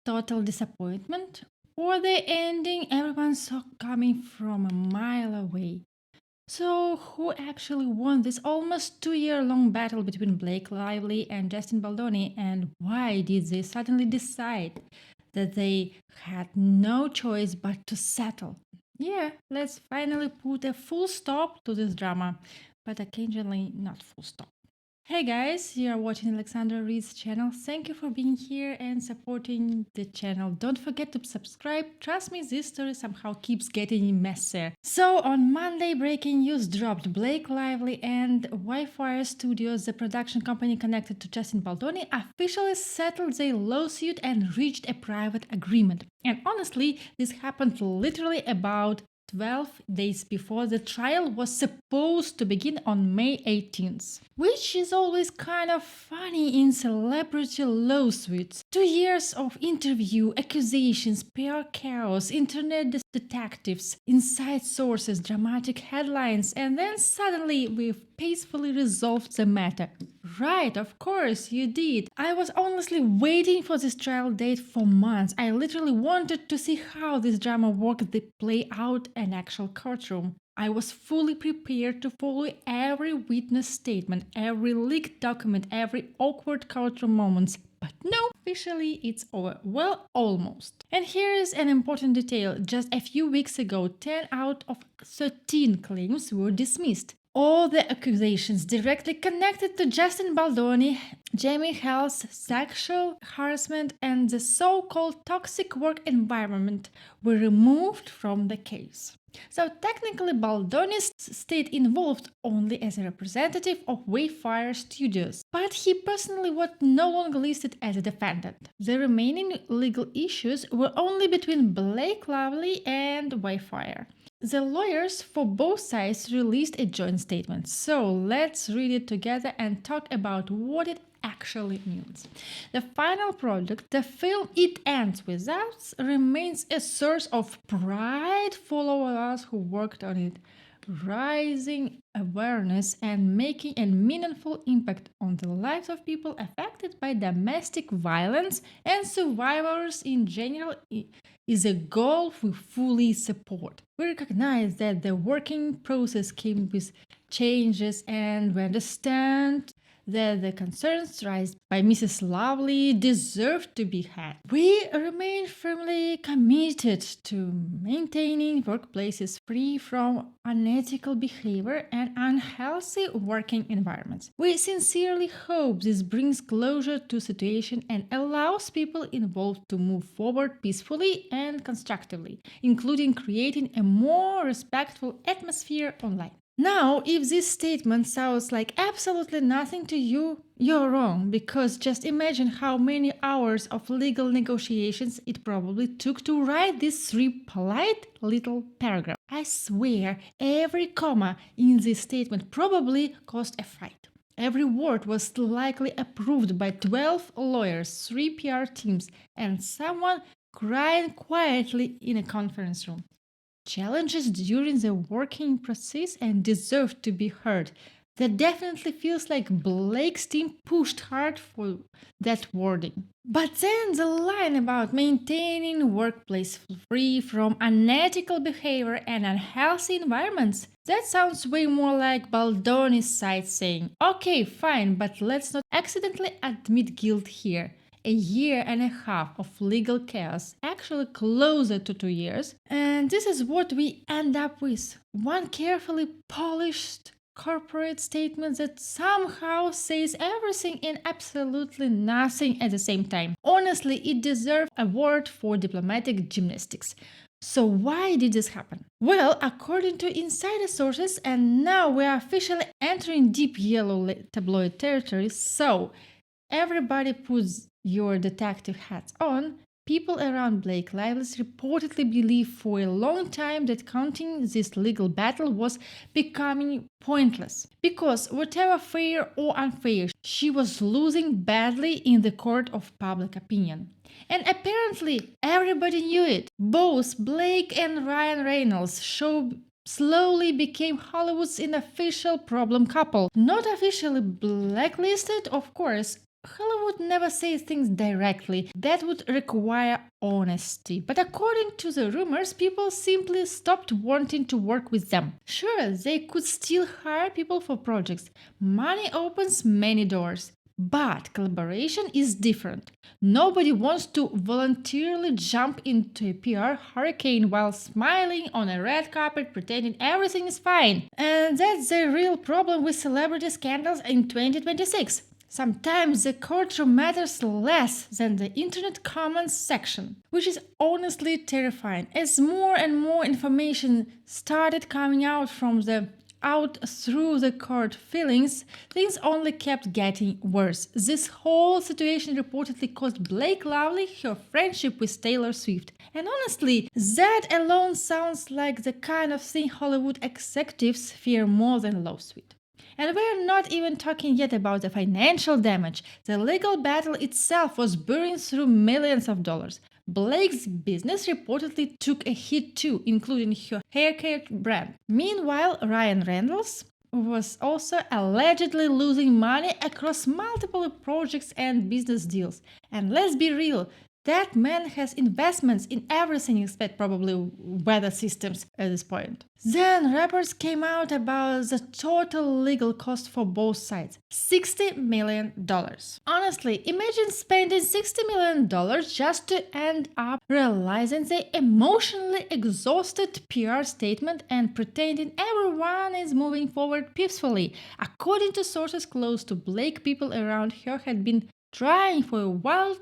total disappointment, or the ending everyone saw coming from a mile away? So, who actually won this almost 2-year-long battle between Blake Lively and Justin Baldoni, and why did they suddenly decide that they had no choice but to settle? Yeah, let's finally put a full stop to this drama, but occasionally not full stop. Hey guys, you are watching Alexandra Reed's channel. Thank you for being here and supporting the channel. Don't forget to subscribe. Trust me, this story somehow keeps getting messier. So on Monday, breaking news dropped. Blake Lively and Wayfarer Studios, the production company connected to Justin Baldoni, officially settled their lawsuit and reached a private agreement. And honestly, this happened literally about 12 days before the trial was supposed to begin on May 18th. Which is always kind of funny in celebrity lawsuits. 2 years of interview, accusations, PR chaos, internet detectives, inside sources, dramatic headlines, and then suddenly we've peacefully resolved the matter. Right, of course, you did. I was honestly waiting for this trial date for months. I literally wanted to see how this drama worked the play out an actual courtroom. I was fully prepared to follow every witness statement, every leaked document, every awkward courtroom moments. But no, officially it's over. Well, almost. And here is an important detail. Just a few weeks ago, 10 out of 13 claims were dismissed. All the accusations directly connected to Justin Baldoni, Jamie Hill's sexual harassment, and the so-called toxic work environment were removed from the case. So technically, Baldoni stayed involved only as a representative of Wayfarer Studios, but he personally was no longer listed as a defendant. The remaining legal issues were only between Blake Lively and Wayfarer. The lawyers for both sides released a joint statement, so let's read it together and talk about what it actually means. The final product, the film It Ends With Us, remains a source of pride for all of us who worked on it, raising awareness and making a meaningful impact on the lives of people affected by domestic violence and survivors in general is a goal we fully support. We recognize that the working process came with changes, and we understand that the concerns raised by Mrs. Lovely deserve to be had. We remain firmly committed to maintaining workplaces free from unethical behavior and unhealthy working environments. We sincerely hope this brings closure to the situation and allows people involved to move forward peacefully and constructively, including creating a more respectful atmosphere online. Now, if this statement sounds like absolutely nothing to you, you're wrong, because just imagine how many hours of legal negotiations it probably took to write these 3 polite little paragraphs. I swear, every comma in this statement probably caused a fight. Every word was likely approved by 12 lawyers, 3 PR teams, and someone crying quietly in a conference room. Challenges during the working process and deserve to be heard. That definitely feels like Blake's team pushed hard for that wording. But then the line about maintaining workplace free from unethical behavior and unhealthy environments, that sounds way more like Baldoni's side saying, okay, fine, but let's not accidentally admit guilt here. A year and a half of legal chaos, actually closer to 2 years. And this is what we end up with. One carefully polished corporate statement that somehow says everything and absolutely nothing at the same time. Honestly, it deserves a award for diplomatic gymnastics. So why did this happen? Well, according to insider sources, and now we are officially entering deep yellow tabloid territory, so everybody puts your detective hats on. People around Blake Lively reportedly believed for a long time that counting this legal battle was becoming pointless, because whatever fair or unfair, she was losing badly in the court of public opinion. And apparently everybody knew it. Both Blake and Ryan Reynolds slowly became Hollywood's unofficial problem couple. Not officially blacklisted, of course, Hollywood never says things directly. That would require honesty. But according to the rumors, people simply stopped wanting to work with them. Sure, they could still hire people for projects. Money opens many doors. But collaboration is different. Nobody wants to voluntarily jump into a PR hurricane while smiling on a red carpet pretending everything is fine. And that's the real problem with celebrity scandals in 2026. Sometimes the courtroom matters less than the internet comments section, which is honestly terrifying. As more and more information started coming out through the court filings, things only kept getting worse. This whole situation reportedly cost Blake Lively her friendship with Taylor Swift. And honestly, that alone sounds like the kind of thing Hollywood executives fear more than a lawsuit. And we're not even talking yet about the financial damage. The legal battle itself was burning through millions of dollars. Blake's business reportedly took a hit too, including her haircare brand. Meanwhile, Ryan Reynolds was also allegedly losing money across multiple projects and business deals. And let's be real, that man has investments in everything except probably weather systems at this point. Then reports came out about the total legal cost for both sides, $60 million. Honestly, imagine spending $60 million just to end up realizing the emotionally exhausted PR statement and pretending everyone is moving forward peacefully. According to sources close to Blake, people around her had been trying for a while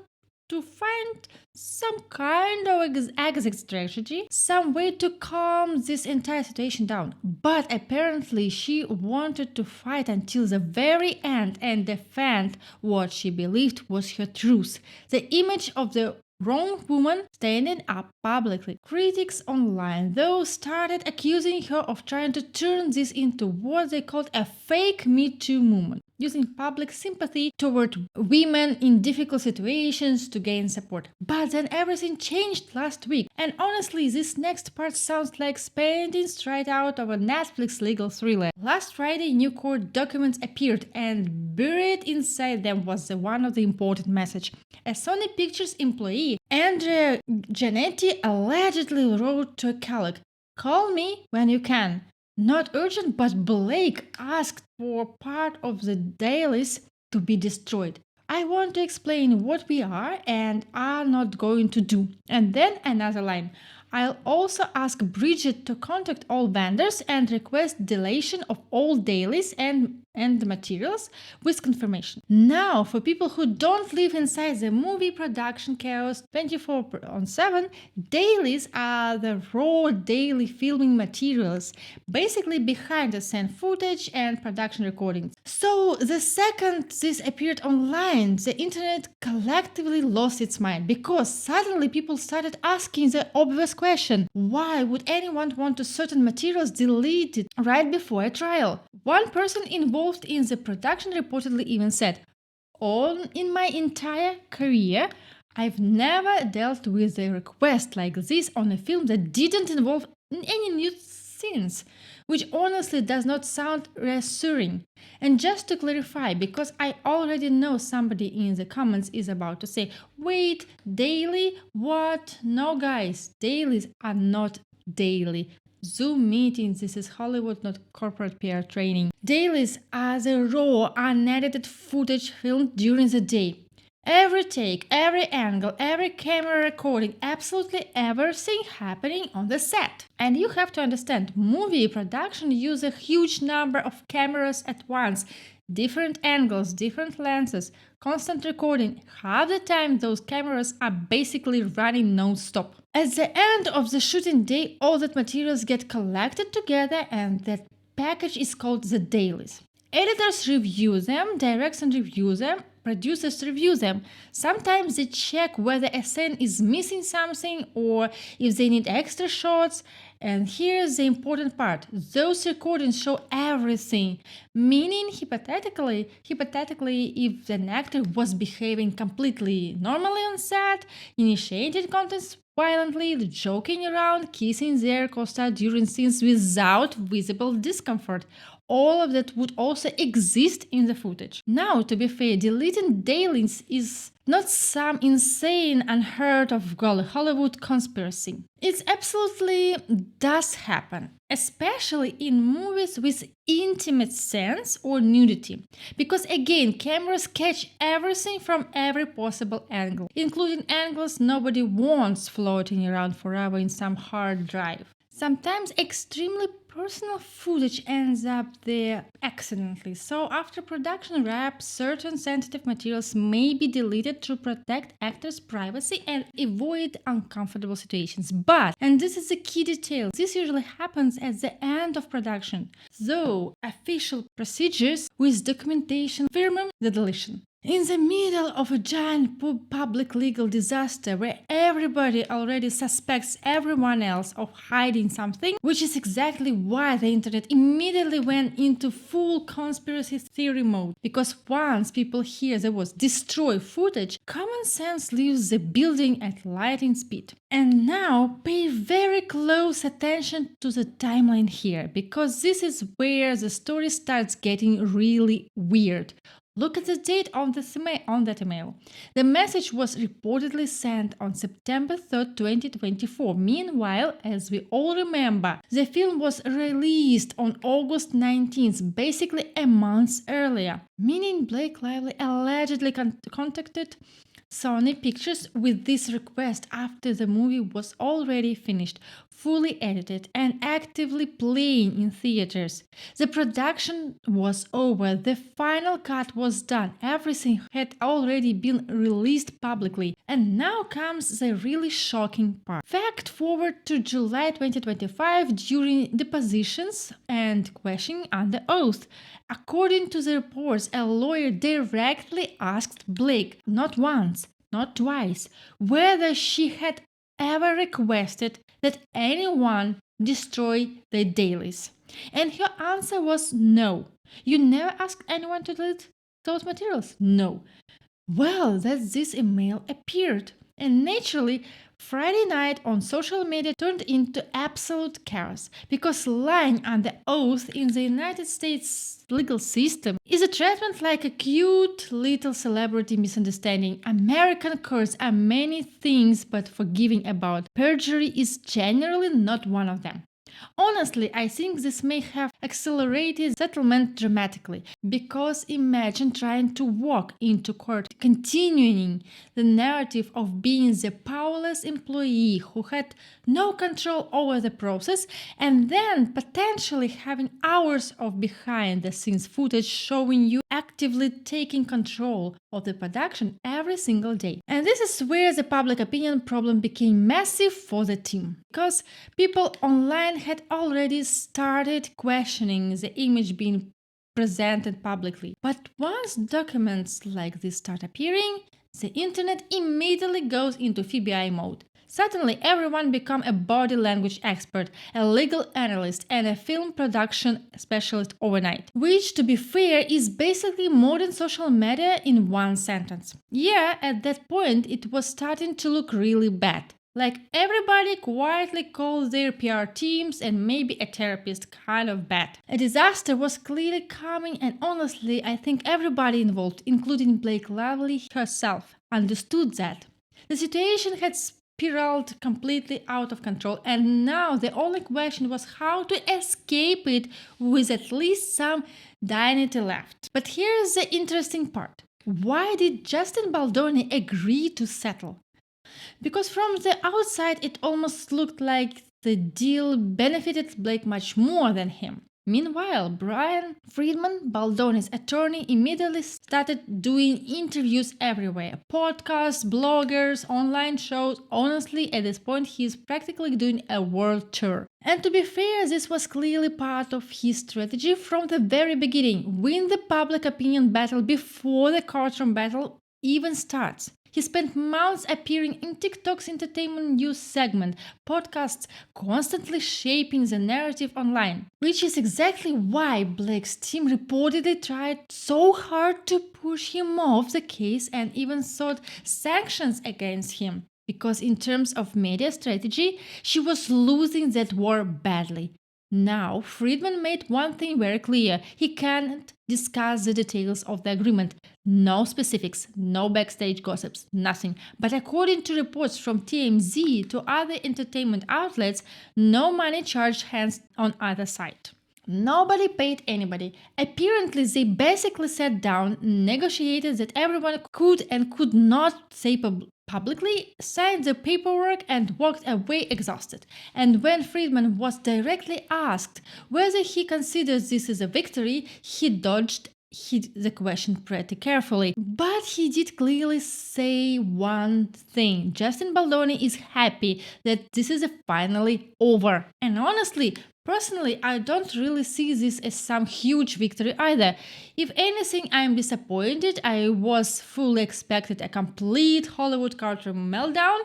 to find some kind of exit strategy, some way to calm this entire situation down. But apparently, she wanted to fight until the very end and defend what she believed was her truth, the image of the wrong woman standing up publicly. Critics online, though, started accusing her of trying to turn this into what they called a fake Me Too movement, using public sympathy toward women in difficult situations to gain support. But then everything changed last week, and honestly, this next part sounds like spending straight out of a Netflix legal thriller. Last Friday, new court documents appeared, and buried inside them was one of the important message. A Sony Pictures employee, Andrea Janetti, allegedly wrote to a colleague, "Call me when you can." Not urgent, but Blake asked for part of the dailies to be destroyed. "I want to explain what we are and are not going to do." And then another line. "I'll also ask Bridget to contact all vendors and request deletion of all dailies and materials with confirmation." Now, for people who don't live inside the movie production chaos 24/7, dailies are the raw daily filming materials, basically behind the scene footage and production recordings. So the second this appeared online, the internet collectively lost its mind, because suddenly people started asking the obvious question: why would anyone want certain materials deleted right before a trial? One person involved in the production reportedly even said, in my entire career, I've never dealt with a request like this on a film that didn't involve any nude scenes," which honestly does not sound reassuring. And just to clarify, because I already know somebody in the comments is about to say, "Wait, daily? What?" No, guys, dailies are not daily. Zoom meetings, this is Hollywood, not corporate PR training. Dailies are the raw, unedited footage filmed during the day. Every take, every angle, every camera recording, absolutely everything happening on the set. And you have to understand, movie production use a huge number of cameras at once. Different angles, different lenses, constant recording. Half the time those cameras are basically running non-stop. At the end of the shooting day, all that materials get collected together, and that package is called the dailies. Editors review them, directors review them, producers review them. Sometimes they check whether a scene is missing something or if they need extra shots. And here's the important part. Those recordings show everything. Meaning, hypothetically, if an actor was behaving completely normally on set, initiating contents violently, joking around, kissing their co-star during scenes without visible discomfort, all of that would also exist in the footage. Now, to be fair, deleting dailies is not some insane, unheard of Hollywood conspiracy. It absolutely does happen, especially in movies with intimate scenes or nudity. Because again, cameras catch everything from every possible angle, including angles nobody wants floating around forever in some hard drive. Sometimes extremely personal footage ends up there accidentally, so after production wrap, certain sensitive materials may be deleted to protect actors' privacy and avoid uncomfortable situations. But, and this is a key detail, this usually happens at the end of production, though official procedures with documentation firm the deletion. In the middle of a giant public legal disaster where everybody already suspects everyone else of hiding something, which is exactly why the internet immediately went into full conspiracy theory mode. Because once people hear the words destroy footage, common sense leaves the building at lightning speed. And now pay very close attention to the timeline here, because this is where the story starts getting really weird. Look at the date on that email. The message was reportedly sent on September 3rd, 2024. Meanwhile, as we all remember, the film was released on August 19th, basically a month earlier, meaning Blake Lively allegedly contacted Sony Pictures with this request after the movie was already finished, fully edited, and actively playing in theaters. The production was over, the final cut was done, everything had already been released publicly, and now comes the really shocking part. Fact forward to July 2025 during depositions and questioning under oath. According to the reports, a lawyer directly asked Blake, not once, not twice, whether she had ever requested that anyone destroy the dailies. And her answer was no. You never asked anyone to delete those materials? No. Well, that this email appeared. And naturally, Friday night on social media turned into absolute chaos because lying under oath in the United States legal system is a treatment like a cute little celebrity misunderstanding. American courts are many things, but forgiving about perjury is generally not one of them. Honestly, I think this may have accelerated settlement dramatically, because imagine trying to walk into court continuing the narrative of being the powerless employee who had no control over the process and then potentially having hours of behind the scenes footage showing you actively taking control of the production every single day. And this is where the public opinion problem became massive for the team, because people online had already started questioning the image being presented publicly. But once documents like this start appearing, the internet immediately goes into FBI mode. Suddenly, everyone became a body language expert, a legal analyst, and a film production specialist overnight. Which, to be fair, is basically modern social media in one sentence. Yeah, at that point, it was starting to look really bad. Like everybody quietly called their PR teams and maybe a therapist kind of bad. A disaster was clearly coming, and honestly, I think everybody involved, including Blake Lively herself, understood that. The situation had spiraled completely out of control, and now the only question was how to escape it with at least some dignity left. But here's the interesting part. Why did Justin Baldoni agree to settle? Because from the outside it almost looked like the deal benefited Blake much more than him. Meanwhile, Bryan Freedman, Baldoni's attorney, immediately started doing interviews everywhere. Podcasts, bloggers, online shows. Honestly, at this point, he's practically doing a world tour. And to be fair, this was clearly part of his strategy from the very beginning. Win the public opinion battle before the courtroom battle even starts. He spent months appearing in TikTok's entertainment news segment, podcasts, constantly shaping the narrative online. Which is exactly why Blake's team reportedly tried so hard to push him off the case and even sought sanctions against him. Because in terms of media strategy, she was losing that war badly. Now, Friedman made one thing very clear. He can't discuss the details of the agreement. No specifics, no backstage gossips, nothing. But according to reports from TMZ to other entertainment outlets, no money charged hands on either side. Nobody paid anybody. Apparently, they basically sat down, negotiated that everyone could and could not say publicly, signed the paperwork, and walked away exhausted. And when Friedman was directly asked whether he considers this as a victory, he dodged the question pretty carefully. But he did clearly say one thing. Justin Baldoni is happy that this is finally over. And honestly, personally, I don't really see this as some huge victory either. If anything, I'm disappointed. I was fully expected a complete Hollywood courtroom meltdown,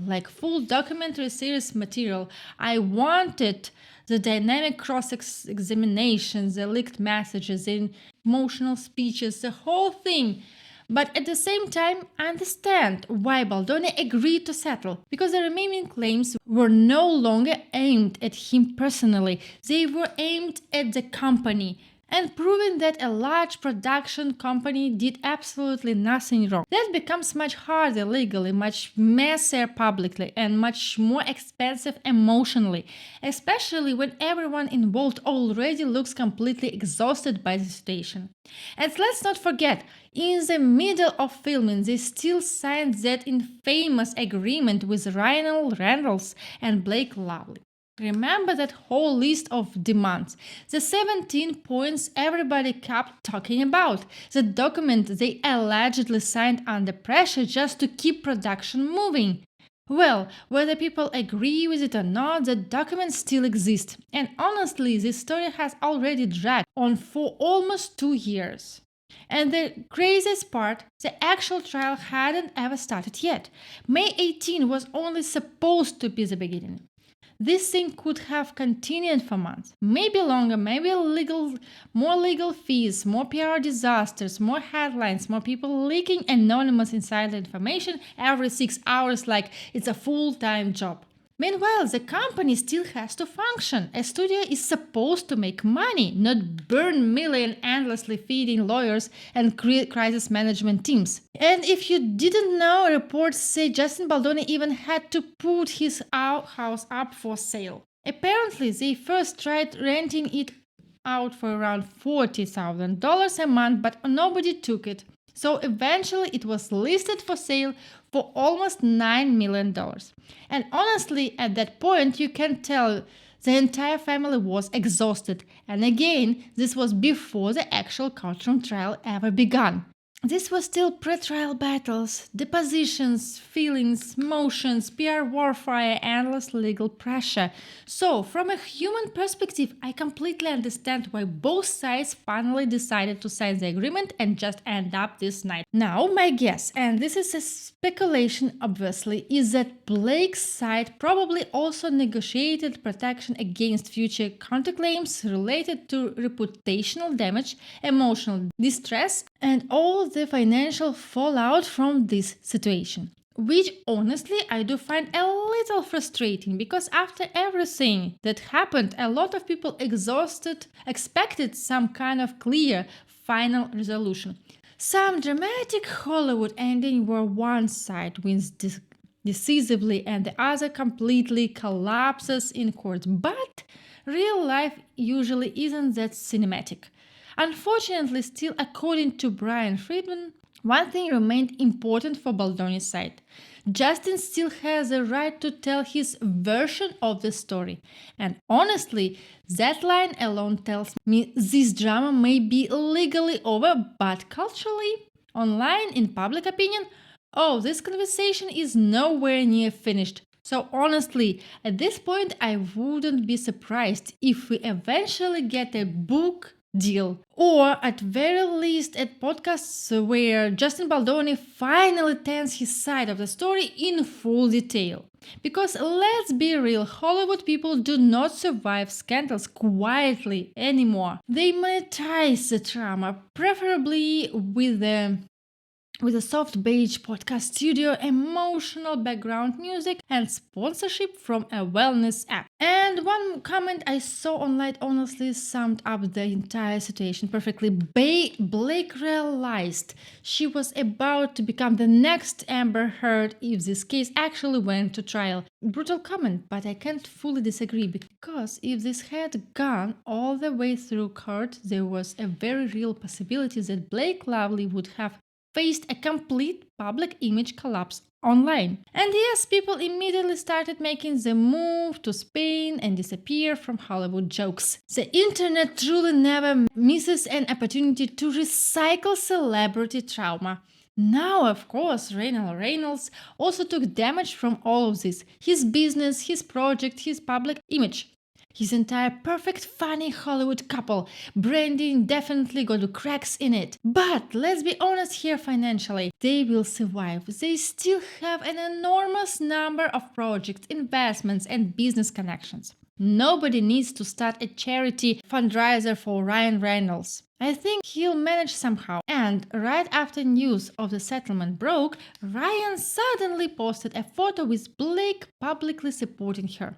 like full documentary series material. I wanted the dynamic cross-examinations, the leaked messages, the emotional speeches, the whole thing. But at the same time, I understand why Baldoni agreed to settle, because the remaining claims were no longer aimed at him personally, they were aimed at the company, and proving that a large production company did absolutely nothing wrong. That becomes much harder legally, much messier publicly, and much more expensive emotionally, especially when everyone involved already looks completely exhausted by the situation. And let's not forget, in the middle of filming, they still signed that infamous agreement with Reynolds and Blake Lively. Remember that whole list of demands, the 17 points everybody kept talking about, the document they allegedly signed under pressure just to keep production moving. Well, whether people agree with it or not, the documents still exist. And honestly, this story has already dragged on for almost 2 years. And the craziest part, the actual trial hadn't ever started yet. May 18 was only supposed to be the beginning. This thing could have continued for months, maybe longer, maybe more legal fees, more PR disasters, more headlines, more people leaking anonymous insider information every 6 hours like it's a full-time job. Meanwhile, the company still has to function. A studio is supposed to make money, not burn millions endlessly feeding lawyers and crisis management teams. And if you didn't know, reports say Justin Baldoni even had to put his house up for sale. Apparently, they first tried renting it out for around $40,000 a month, but nobody took it. So eventually it was listed for sale for almost $9 million. And honestly, at that point, you can tell the entire family was exhausted. And again, this was before the actual courtroom trial ever began. This was still pre-trial battles, depositions, feelings, motions, PR warfare, endless legal pressure. So, from a human perspective, I completely understand why both sides finally decided to sign the agreement and just end up this night. Now, my guess, and this is a speculation obviously, is that Blake's side probably also negotiated protection against future counterclaims related to reputational damage, emotional distress, and all the financial fallout from this situation. Which honestly I do find a little frustrating, because after everything that happened, a lot of people expected some kind of clear final resolution. Some dramatic Hollywood ending where one side wins decisively and the other completely collapses in court. But real life usually isn't that cinematic. Unfortunately, still according to Bryan Freedman, one thing remained important for Baldoni's side. Justin still has the right to tell his version of the story. And honestly, that line alone tells me this drama may be legally over, but culturally, online, in public opinion, oh, this conversation is nowhere near finished. So honestly, at this point, I wouldn't be surprised if we eventually get a book deal, or at very least at podcasts where Justin Baldoni finally tells his side of the story in full detail. Because let's be real, Hollywood people do not survive scandals quietly anymore. They monetize the drama, preferably with the with a soft beige podcast studio, emotional background music, and sponsorship from a wellness app. And one comment I saw online honestly summed up the entire situation perfectly. Blake realized she was about to become the next Amber Heard if this case actually went to trial. Brutal comment, but I can't fully disagree because if this had gone all the way through court, there was a very real possibility that Blake Lively would have faced a complete public image collapse online. And yes, people immediately started making the move to Spain and disappear from Hollywood jokes. The internet truly never misses an opportunity to recycle celebrity trauma. Now, of course, Reynolds also took damage from all of this. His business, his project, his public image. His entire perfect, funny Hollywood couple. Branding definitely got cracks in it. But let's be honest here financially. They will survive. They still have an enormous number of projects, investments, and business connections. Nobody needs to start a charity fundraiser for Ryan Reynolds. I think he'll manage somehow. And right after news of the settlement broke, Ryan suddenly posted a photo with Blake publicly supporting her,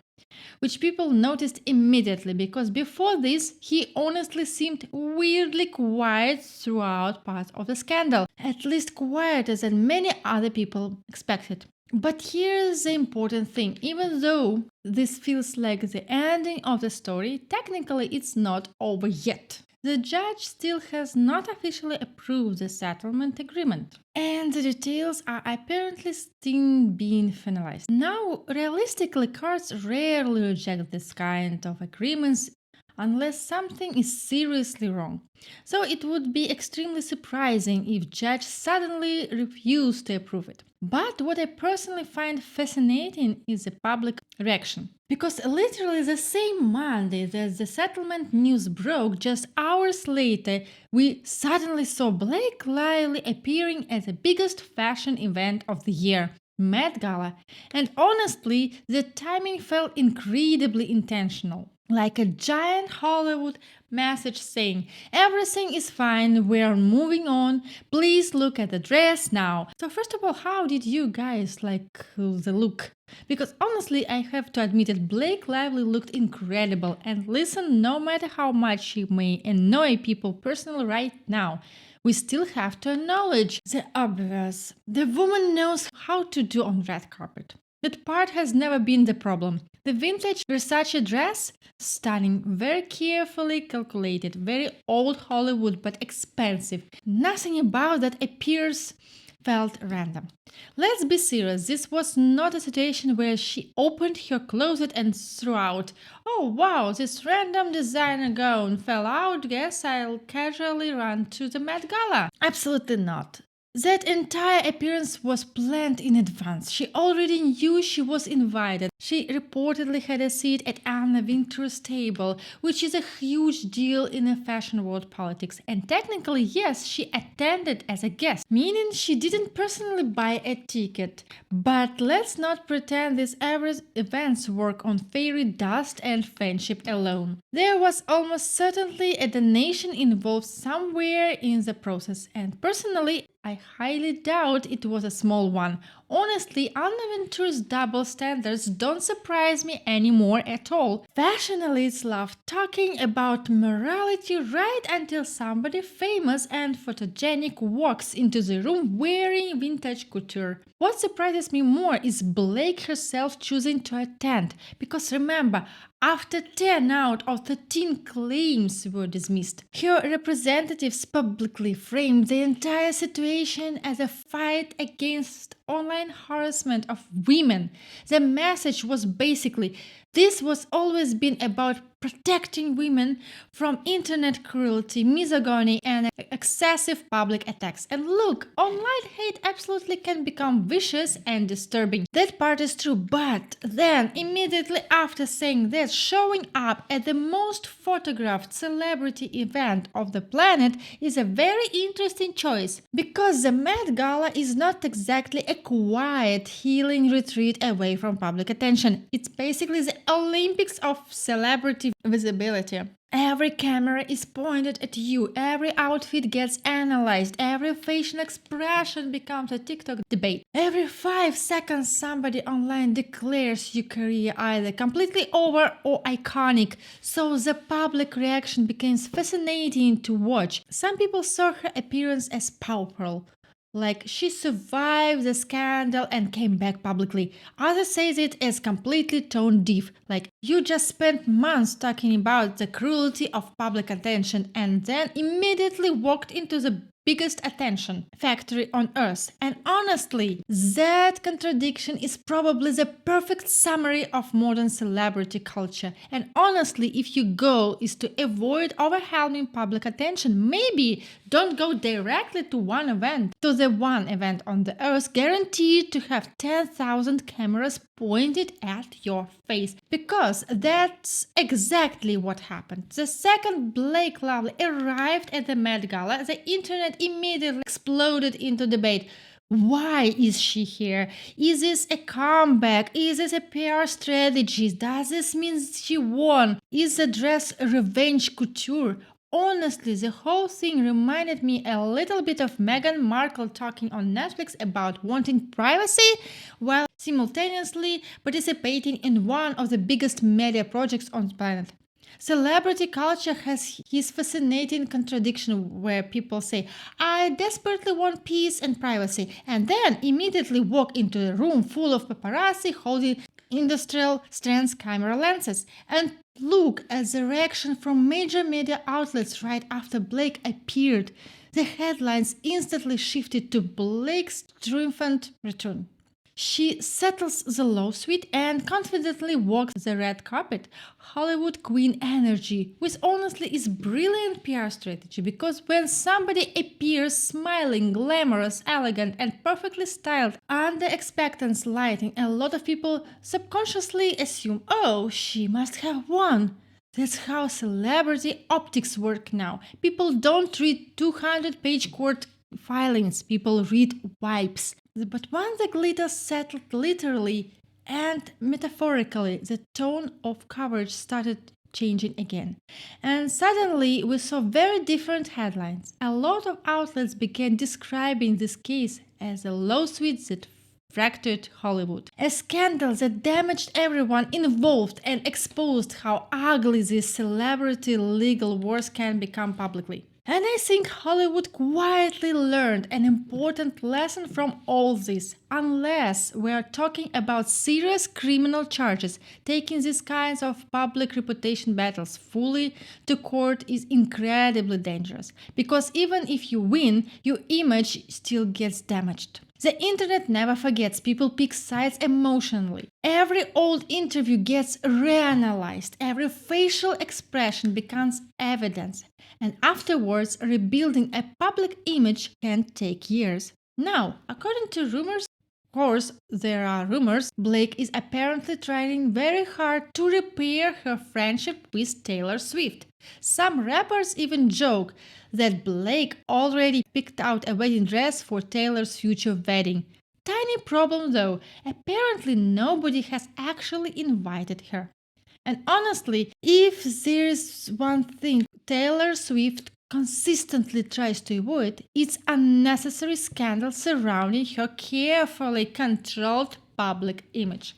which people noticed immediately because before this he honestly seemed weirdly quiet throughout parts of the scandal, at least quieter than many other people expected. But here's the important thing: even though this feels like the ending of the story, technically it's not over yet. The judge still has not officially approved the settlement agreement, and the details are apparently still being finalized. Now, realistically, courts rarely reject this kind of agreements unless something is seriously wrong. So it would be extremely surprising if judge suddenly refused to approve it. But what I personally find fascinating is the public reaction. Because literally the same Monday that the settlement news broke, just hours later, we suddenly saw Blake Lively appearing at the biggest fashion event of the year, Met Gala. And honestly, the timing felt incredibly intentional. Like a giant Hollywood message saying, everything is fine, we're moving on, please look at the dress now. So first of all, how did you guys like the look? Because honestly, I have to admit that Blake Lively looked incredible, and listen, no matter how much she may annoy people personally right now, we still have to acknowledge the obvious. The woman knows how to do on red carpet. That part has never been the problem. The vintage Versace dress, stunning, very carefully calculated, very old Hollywood but expensive. Nothing about that appears felt random. Let's be serious, this was not a situation where she opened her closet and threw out, "Oh wow, this random designer gown fell out, guess I'll casually run to the Met Gala." Absolutely not. That entire appearance was planned in advance. She already knew she was invited. She reportedly had a seat at Anna Wintour's table, which is a huge deal in the fashion world politics. And technically, yes, she attended as a guest, meaning she didn't personally buy a ticket. But let's not pretend these average events work on fairy dust and friendship alone. There was almost certainly a donation involved somewhere in the process, and personally, I highly doubt it was a small one. Honestly, Anna Wintour's double standards don't surprise me anymore at all. Fashion elites love talking about morality right until somebody famous and photogenic walks into the room wearing vintage couture. What surprises me more is Blake herself choosing to attend, because remember, after 10 out of 13 claims were dismissed, her representatives publicly framed the entire situation as a fight against online harassment of women. The message was basically, this was always been about protecting women from internet cruelty, misogyny, and excessive public attacks. And look, online hate absolutely can become vicious and disturbing. That part is true, but then immediately after saying that, showing up at the most photographed celebrity event of the planet is a very interesting choice, because the Met Gala is not exactly a quiet healing retreat away from public attention. It's basically the Olympics of celebrity visibility. Every camera is pointed at you, every outfit gets analyzed, every facial expression becomes a TikTok debate. Every 5 seconds somebody online declares your career either completely over or iconic, so the public reaction becomes fascinating to watch. Some people saw her appearance as powerful, like she survived the scandal and came back publicly. Others say it as completely tone deaf, like you just spent months talking about the cruelty of public attention and then immediately walked into the biggest attention factory on earth. And honestly, that contradiction is probably the perfect summary of modern celebrity culture. And honestly, if your goal is to avoid overwhelming public attention, maybe don't go directly to the one event on the earth guaranteed to have 10,000 cameras pointed at your face. Because that's exactly what happened. The second Blake Lively arrived at the Met Gala, the internet immediately exploded into debate. Why is she here? Is this a comeback? Is this a PR strategy? Does this mean she won? Is the dress revenge couture? Honestly, the whole thing reminded me a little bit of Meghan Markle talking on Netflix about wanting privacy while simultaneously participating in one of the biggest media projects on the planet. Celebrity culture has his fascinating contradiction where people say, I desperately want peace and privacy, and then immediately walk into a room full of paparazzi holding industrial strength camera lenses. And look at the reaction from major media outlets right after Blake appeared. The headlines instantly shifted to Blake's triumphant return. She settles the lawsuit and confidently walks the red carpet. Hollywood queen energy, which honestly is brilliant PR strategy because when somebody appears smiling, glamorous, elegant, and perfectly styled under expectant lighting, a lot of people subconsciously assume, oh, she must have won. That's how celebrity optics work now. People don't read 200-page court filings, people read vibes. But once the glitter settled literally and metaphorically, the tone of coverage started changing again. And suddenly we saw very different headlines. A lot of outlets began describing this case as a lawsuit that fractured Hollywood. A scandal that damaged everyone involved and exposed how ugly this celebrity legal wars can become publicly. And I think Hollywood quietly learned an important lesson from all this. Unless we are talking about serious criminal charges, taking these kinds of public reputation battles fully to court is incredibly dangerous. Because even if you win, your image still gets damaged. The internet never forgets. People pick sides emotionally. Every old interview gets reanalyzed. Every facial expression becomes evidence. And afterwards, rebuilding a public image can take years. Now, according to rumors, of course, there are rumors, Blake is apparently trying very hard to repair her friendship with Taylor Swift. Some rappers even joke that Blake already picked out a wedding dress for Taylor's future wedding. Tiny problem though, apparently nobody has actually invited her. And honestly, if there's one thing Taylor Swift consistently tries to avoid, it's unnecessary scandal surrounding her carefully controlled public image.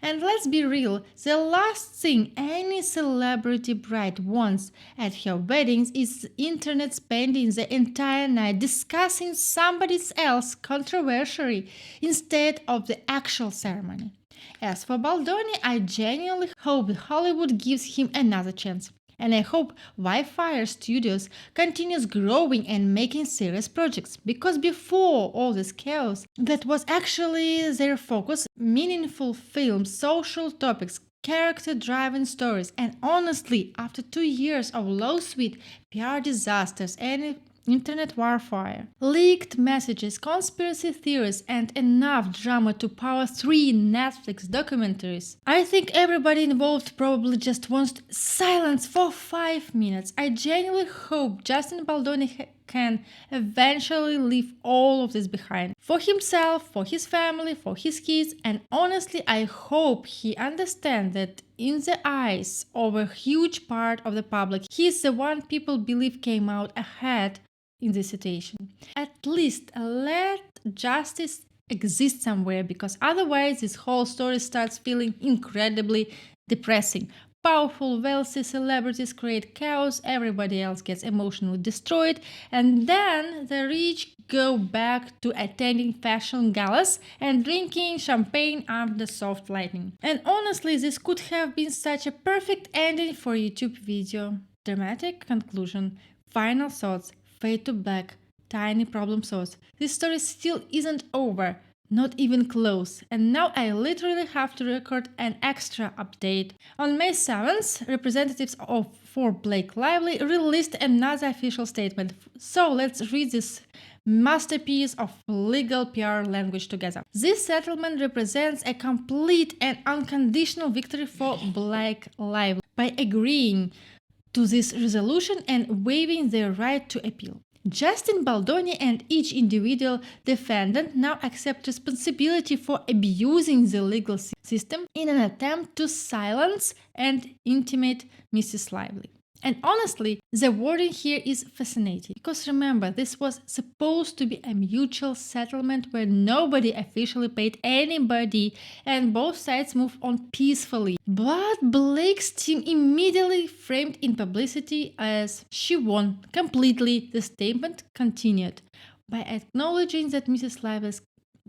And let's be real, the last thing any celebrity bride wants at her weddings is the internet spending the entire night discussing somebody else's controversy instead of the actual ceremony. As for Baldoni, I genuinely hope Hollywood gives him another chance. And I hope Wayfarer Studios continues growing and making serious projects. Because before all this chaos, that was actually their focus: meaningful films, social topics, character-driven stories. And honestly, after 2 years of lawsuit, PR disasters, and internet warfare, leaked messages, conspiracy theories, and enough drama to power 3 Netflix documentaries, I think everybody involved probably just wants silence for 5 minutes. I genuinely hope Justin Baldoni can eventually leave all of this behind. For himself, for his family, for his kids, and honestly, I hope he understands that in the eyes of a huge part of the public, he's the one people believe came out ahead in this situation. At least let justice exist somewhere, because otherwise this whole story starts feeling incredibly depressing. Powerful, wealthy celebrities create chaos, everybody else gets emotionally destroyed, and then the rich go back to attending fashion galas and drinking champagne under soft lighting. And honestly, this could have been such a perfect ending for a YouTube video. Dramatic conclusion, final thoughts, fade to black, tiny problem solved. This story still isn't over. Not even close. And now I literally have to record an extra update. On May 7th, representatives for Blake Lively released another official statement. So let's read this masterpiece of legal PR language together. This settlement represents a complete and unconditional victory for Blake Lively by agreeing to this resolution and waiving their right to appeal. Justin Baldoni and each individual defendant now accept responsibility for abusing the legal system in an attempt to silence and intimidate Mrs. Lively. And honestly, the wording here is fascinating, because remember, this was supposed to be a mutual settlement where nobody officially paid anybody and both sides moved on peacefully. But Blake's team immediately framed in publicity as she won completely. The statement continued by acknowledging that Mrs. Lively's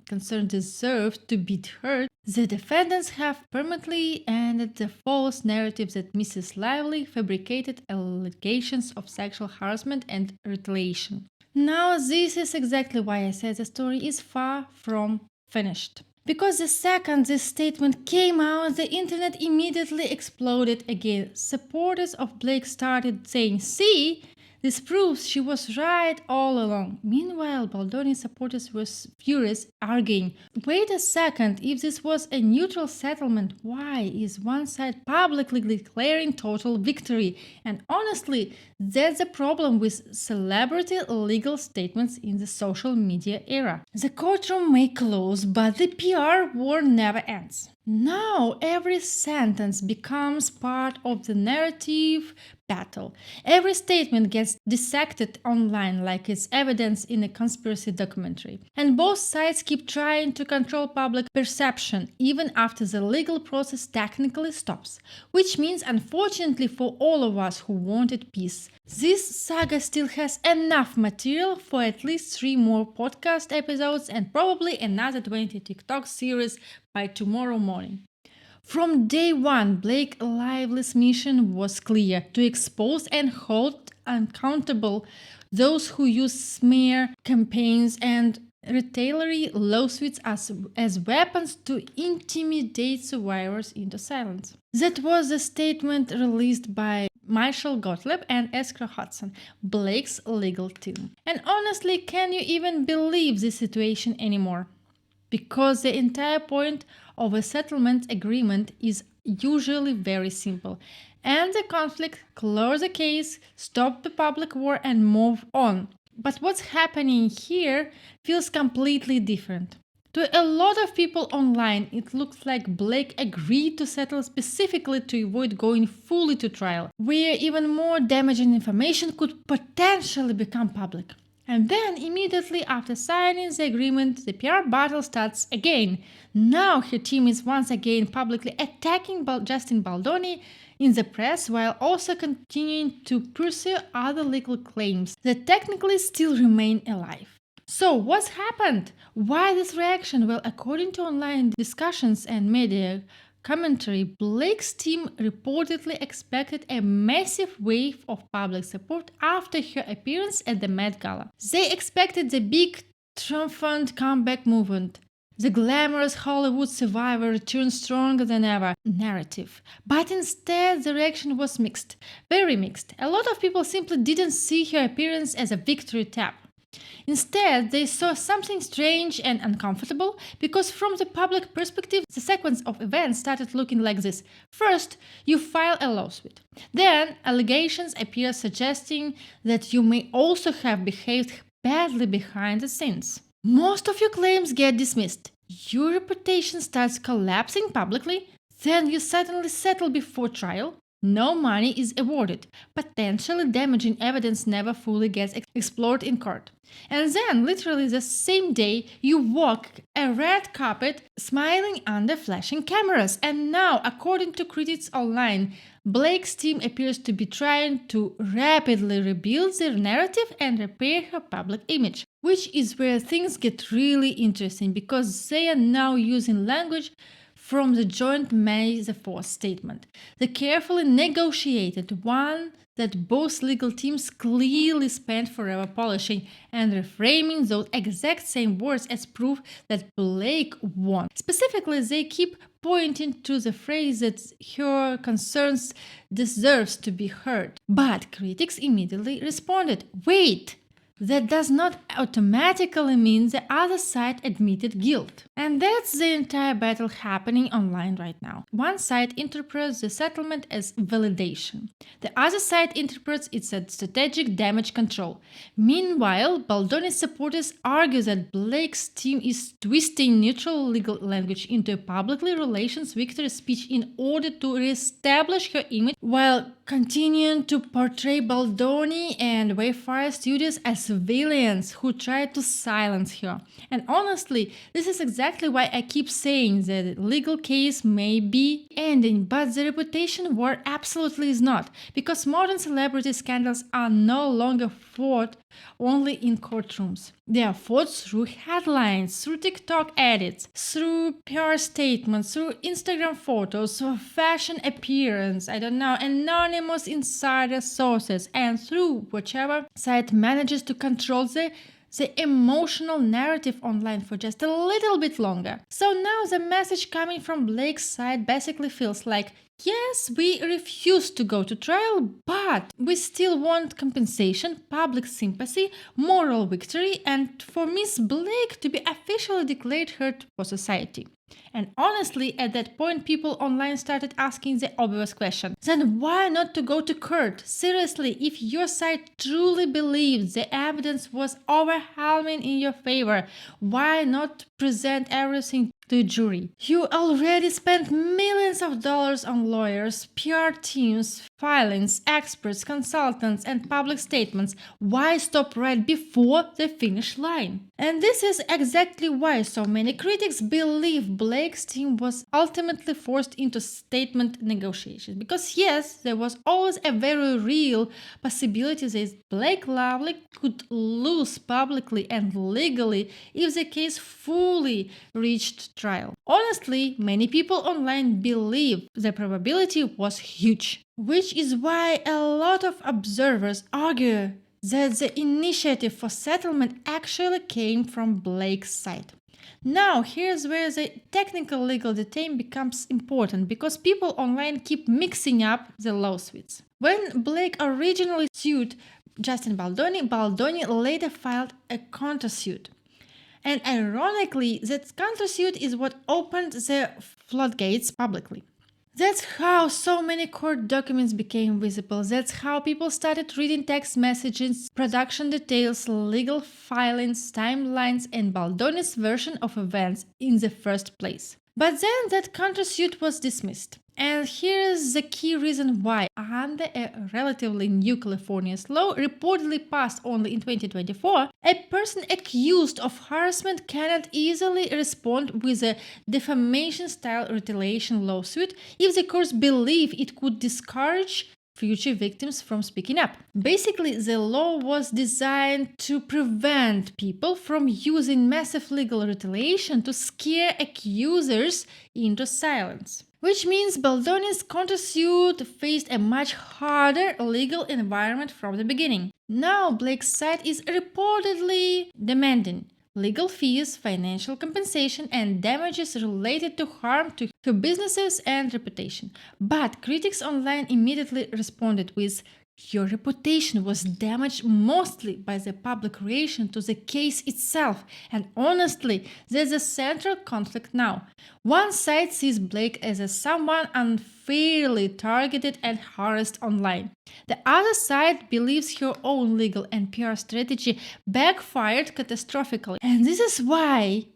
concern deserved to be heard. The defendants have permanently ended the false narrative that Mrs. Lively fabricated allegations of sexual harassment and retaliation. Now, this is exactly why I said the story is far from finished. Because the second this statement came out, the internet immediately exploded again. Supporters of Blake started saying, "See? This proves she was right all along." Meanwhile, Baldoni supporters were furious, arguing, "Wait a second, if this was a neutral settlement, why is one side publicly declaring total victory?" And honestly, that's the problem with celebrity legal statements in the social media era. The courtroom may close, but the PR war never ends. Now every sentence becomes part of the narrative battle. Every statement gets dissected online like it's evidence in a conspiracy documentary. And both sides keep trying to control public perception even after the legal process technically stops. Which means, unfortunately for all of us who wanted peace, this saga still has enough material for at least 3 more podcast episodes and probably another 20 TikTok series by tomorrow morning. From day one, Blake Lively's mission was clear: to expose and hold accountable those who use smear campaigns and retaliatory lawsuits as weapons to intimidate survivors into silence. That was a statement released by Michael Gottlieb and Escrow Hudson, Blake's legal team. And honestly, can you even believe this situation anymore? Because the entire point of a settlement agreement is usually very simple: end the conflict, close the case, stop the public war, and move on. But what's happening here feels completely different. To a lot of people online, it looks like Blake agreed to settle specifically to avoid going fully to trial, where even more damaging information could potentially become public. And then, immediately after signing the agreement, the PR battle starts again. Now her team is once again publicly attacking Justin Baldoni in the press, while also continuing to pursue other legal claims that technically still remain alive. So, what's happened? Why this reaction? Well, according to online discussions and media commentary, Blake's team reportedly expected a massive wave of public support after her appearance at the Met Gala. They expected the big, triumphant comeback movement, the glamorous Hollywood survivor returns stronger than ever narrative. But instead, the reaction was mixed, very mixed. A lot of people simply didn't see her appearance as a victory tap. Instead, they saw something strange and uncomfortable because, from the public perspective, the sequence of events started looking like this. First, you file a lawsuit. Then, allegations appear suggesting that you may also have behaved badly behind the scenes. Most of your claims get dismissed. Your reputation starts collapsing publicly. Then you suddenly settle before trial. No money is awarded. Potentially damaging evidence never fully gets explored in court. And then, literally the same day, you walk a red carpet smiling under flashing cameras. And now, according to critics online, Blake's team appears to be trying to rapidly rebuild their narrative and repair her public image. Which is where things get really interesting because they are now using language from the joint May the 4th statement, the carefully negotiated one that both legal teams clearly spent forever polishing and reframing those exact same words as proof that Blake won. Specifically, they keep pointing to the phrase that her concerns deserves to be heard. But critics immediately responded, wait! That does not automatically mean the other side admitted guilt. And that's the entire battle happening online right now. One side interprets the settlement as validation. The other side interprets it as strategic damage control. Meanwhile, Baldoni's supporters argue that Blake's team is twisting neutral legal language into a publicly relations victory speech in order to reestablish her image while continuing to portray Baldoni and Wayfarer studios as villains who try to silence her. And honestly, this is exactly why I keep saying that the legal case may be ending, but the reputation war absolutely is not, because modern celebrity scandals are no longer fought only in courtrooms. They are fought through headlines, through TikTok edits, through PR statements, through Instagram photos, through fashion appearance, anonymous insider sources, and through whichever site manages to control the emotional narrative online for just a little bit longer. So now the message coming from Blake's side basically feels like, yes, we refuse to go to trial, but we still want compensation, public sympathy, moral victory, and for Miss Blake to be officially declared hurt for society. And honestly, at that point, people online started asking the obvious question. Then why not to go to court? Seriously, if your side truly believes the evidence was overwhelming in your favor, why not present everything to a jury? You already spent millions of dollars on lawyers, PR teams, filings, experts, consultants, and public statements. Why stop right before the finish line? And this is exactly why so many critics believe Blake's team was ultimately forced into statement negotiations. Because yes, there was always a very real possibility that Blake Lively could lose publicly and legally if the case fully reached trial. Honestly, many people online believe the probability was huge, which is why a lot of observers argue that the initiative for settlement actually came from Blake's side. Now, here's where the technical legal detail becomes important because people online keep mixing up the lawsuits. When Blake originally sued Justin Baldoni, Baldoni later filed a countersuit. And ironically, that countersuit is what opened the floodgates publicly. That's how so many court documents became visible. That's how people started reading text messages, production details, legal filings, timelines, and Baldoni's version of events in the first place. But then that countersuit was dismissed. And here's the key reason why. Under a relatively new California law, reportedly passed only in 2024, a person accused of harassment cannot easily respond with a defamation-style retaliation lawsuit if the courts believe it could discourage future victims from speaking up. Basically, the law was designed to prevent people from using massive legal retaliation to scare accusers into silence. Which means Baldoni's countersuit faced a much harder legal environment from the beginning. Now Blake's side is reportedly demanding legal fees, financial compensation, and damages related to harm to her businesses and reputation. But critics online immediately responded with, Your reputation was damaged mostly by the public reaction to the case itself, and honestly, there's a central conflict now. One side sees Blake as a someone unfairly targeted and harassed online. The other side believes her own legal and PR strategy backfired catastrophically. And this is why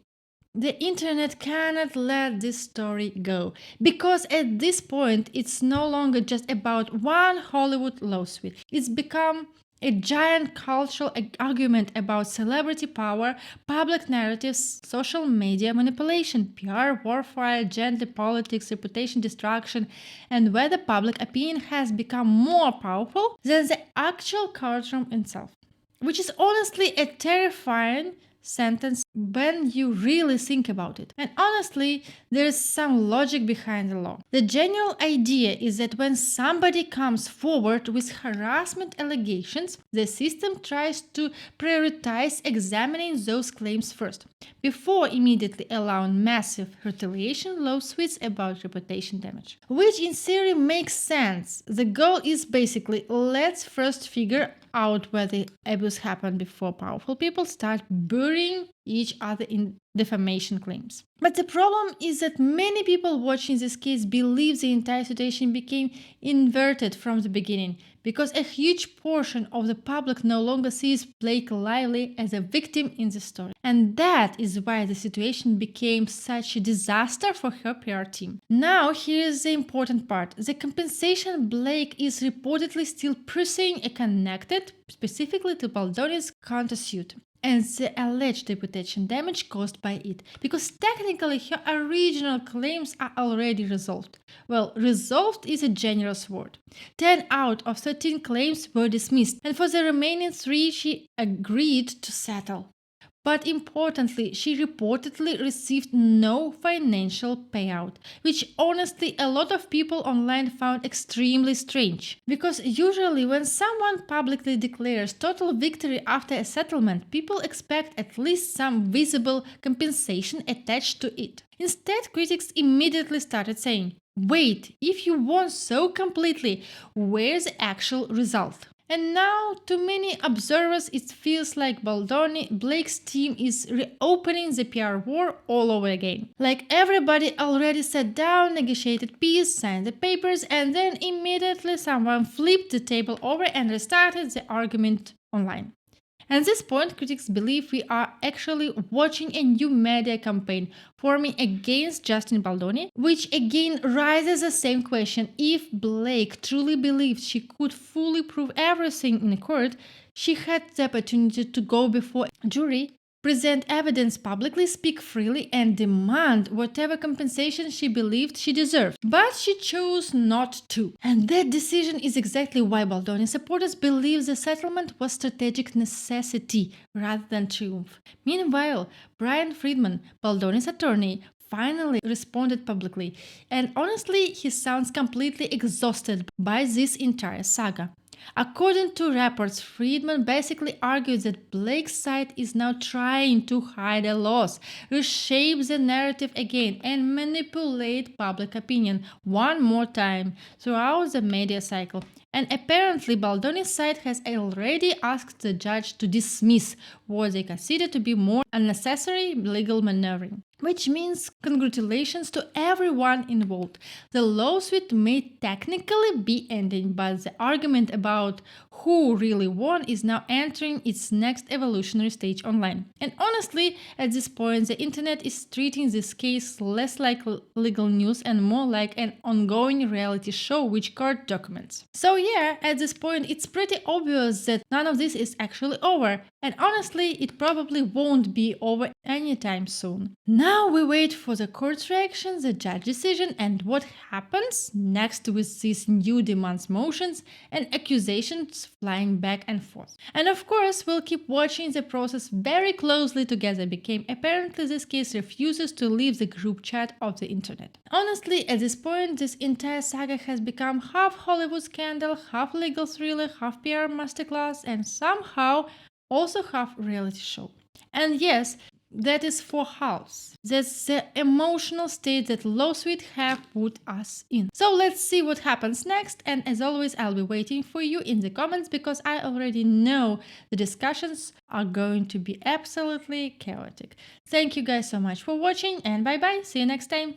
the internet cannot let this story go because at this point it's no longer just about one Hollywood lawsuit. It's become a giant cultural argument about celebrity power, public narratives, social media manipulation, PR warfare, gender politics, reputation destruction, and whether public opinion has become more powerful than the actual courtroom itself. Which is honestly a terrifying sentence when you really think about it. And honestly, there is some logic behind the law. The general idea is that when somebody comes forward with harassment allegations, the system tries to prioritize examining those claims first, before immediately allowing massive retaliation lawsuits about reputation damage. Which in theory makes sense. The goal is basically let's first figure out where the abuse happened before powerful people start burying each other in defamation claims. But the problem is that many people watching this case believe the entire situation became inverted from the beginning because a huge portion of the public no longer sees Blake Lively as a victim in the story. And that is why the situation became such a disaster for her PR team. Now, here's the important part. The compensation Blake is reportedly still pursuing are connected specifically to Baldoni's countersuit and the alleged reputation damage caused by it, because technically her original claims are already resolved. Well, resolved is a generous word. 10 out of 13 claims were dismissed, and for the remaining 3 she agreed to settle. But importantly, she reportedly received no financial payout, which honestly a lot of people online found extremely strange. Because usually when someone publicly declares total victory after a settlement, people expect at least some visible compensation attached to it. Instead, critics immediately started saying, wait, if you won so completely, where's the actual result? And now, to many observers, it feels like Baldoni, Blake's team is reopening the PR war all over again. Like everybody already sat down, negotiated peace, signed the papers, and then immediately someone flipped the table over and restarted the argument online. At this point, critics believe we are actually watching a new media campaign forming against Justin Baldoni, which again raises the same question. If Blake truly believed she could fully prove everything in court, she had the opportunity to go before a jury, present evidence publicly, speak freely, and demand whatever compensation she believed she deserved. But she chose not to. And that decision is exactly why Baldoni supporters believe the settlement was strategic necessity rather than triumph. Meanwhile, Bryan Freedman, Baldoni's attorney, finally responded publicly, and honestly, he sounds completely exhausted by this entire saga. According to reports, Freedman basically argued that Blake's side is now trying to hide a loss, reshape the narrative again, and manipulate public opinion one more time throughout the media cycle. And apparently, Baldoni's side has already asked the judge to dismiss what they consider to be more unnecessary legal maneuvering. Which means congratulations to everyone involved. The lawsuit may technically be ending, but the argument about who really won is now entering its next evolutionary stage online. And honestly, at this point, the internet is treating this case less like legal news and more like an ongoing reality show which court documents. So yeah, at this point, it's pretty obvious that none of this is actually over. And honestly, it probably won't be over anytime soon. Now we wait for the court's reaction, the judge decision, and what happens next with these new demands motions and accusations flying back and forth. And of course, we'll keep watching the process very closely together because apparently this case refuses to leave the group chat of the internet. Honestly, at this point, this entire saga has become half Hollywood scandal, half legal thriller, half PR masterclass, and somehow also half reality show. And yes, that is for house. That's the emotional state that lawsuit have put us in. So let's see what happens next, and as always I'll be waiting for you in the comments because I already know the discussions are going to be absolutely chaotic. Thank you guys so much for watching, and bye bye, see you next time.